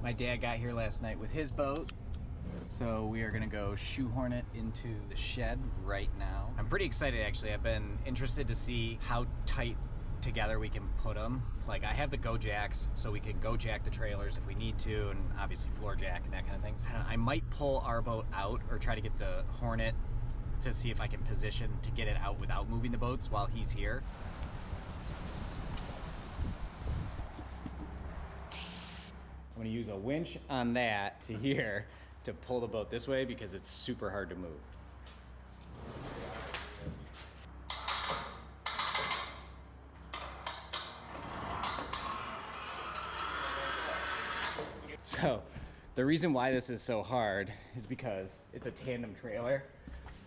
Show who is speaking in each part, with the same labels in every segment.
Speaker 1: My dad got here last night with his boat, so we are gonna go shoehorn it into the shed right now. I'm pretty excited actually. I've been interested to see how tight together we can put them. Like I have the Go Jacks, so we can Go Jack the trailers if we need to, and obviously floor jack and that kind of thing. I might pull our boat out or try to get the Hornet to see if I can position to get it out without moving the boats while he's here. I'm gonna use a winch on that to here to pull the boat this way because it's super hard to move. So the reason why this is so hard is because it's a tandem trailer.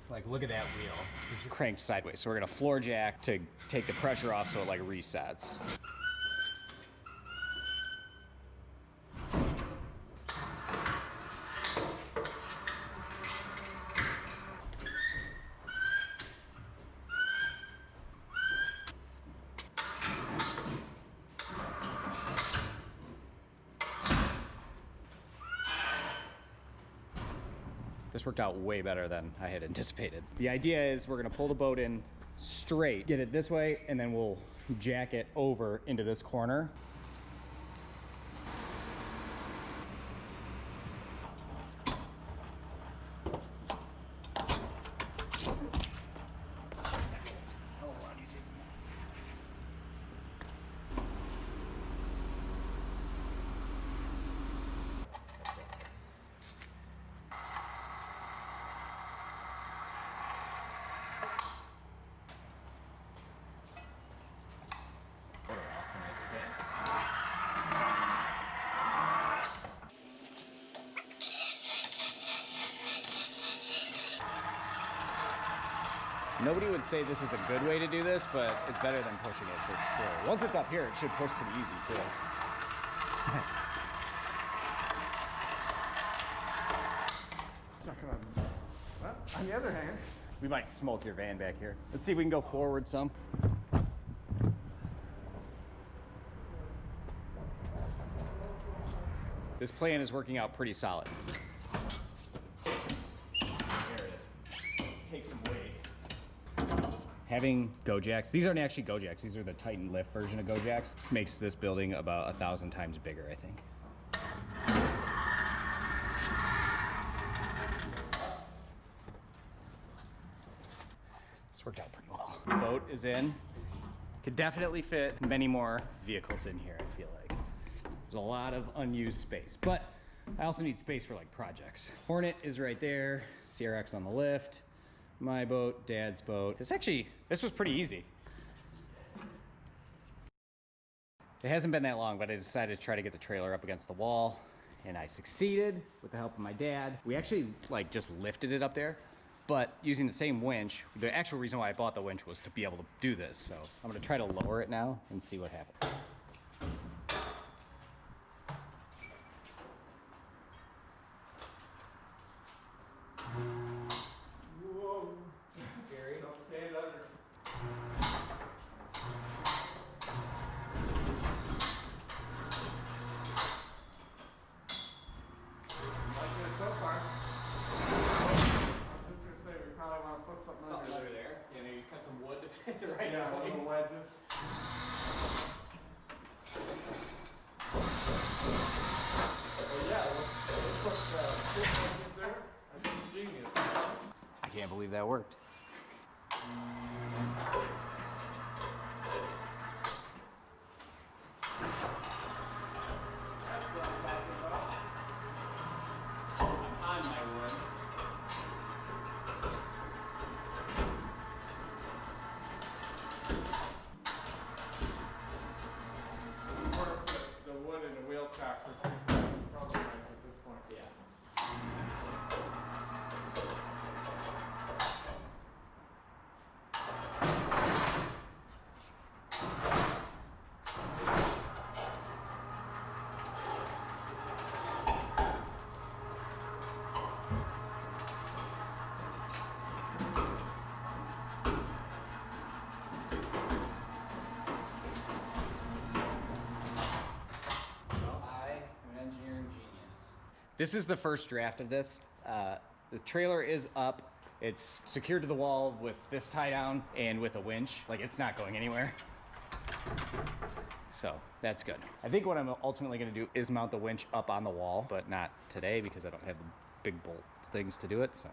Speaker 1: Like, look at that wheel. It's cranked sideways. So we're gonna floor jack to take the pressure off so it like resets. This worked out way better than I had anticipated. The idea is we're gonna pull the boat in straight, get it this way, and then we'll jack it over into this corner. Nobody would say this is a good way to do this, but it's better than pushing it for sure. Once it's up here, it should push pretty easy too.
Speaker 2: It's not gonna, well, on the other hand,
Speaker 1: We might smoke your van back here. Let's see if we can go forward some. This plan is working out pretty solid. There it is. Take some weight. Having Go Jacks, these aren't actually Go Jacks, these are the Titan lift version of Go Jacks, makes this building about 1,000 times bigger, I think. This worked out pretty well. The boat is in. Could definitely fit many more vehicles in here, I feel like. There's a lot of unused space, but I also need space for like projects. Hornet is right there, CRX on the lift, my boat, Dad's boat. This was pretty easy. It hasn't been that long, but I decided to try to get the trailer up against the wall, and I succeeded with the help of my dad. We actually like just lifted it up there, but using the same winch. The actual reason why I bought the winch was to be able to do this. So I'm gonna try to lower it now and see what happens.
Speaker 2: whoa, scary. Don't stand under. Like it so far. I'm just gonna say we probably want to put something under
Speaker 1: there. Yeah, maybe cut some wood to fit the right
Speaker 2: Yeah, little wedges. Well, yeah, we'll put wedges there. That's genius.
Speaker 1: I can't believe that worked.
Speaker 2: That's what I'm talking about.
Speaker 1: I'm on my wood.
Speaker 2: Of course, the wood and the wheel tracks are pretty close to compromise at this point.
Speaker 1: Yeah. This is the first draft of this. The trailer is up. It's secured to the wall with this tie down and with a winch. Like, it's not going anywhere. So that's good. I think what I'm ultimately gonna do is mount the winch up on the wall, but not today because I don't have the big bolt things to do it, so.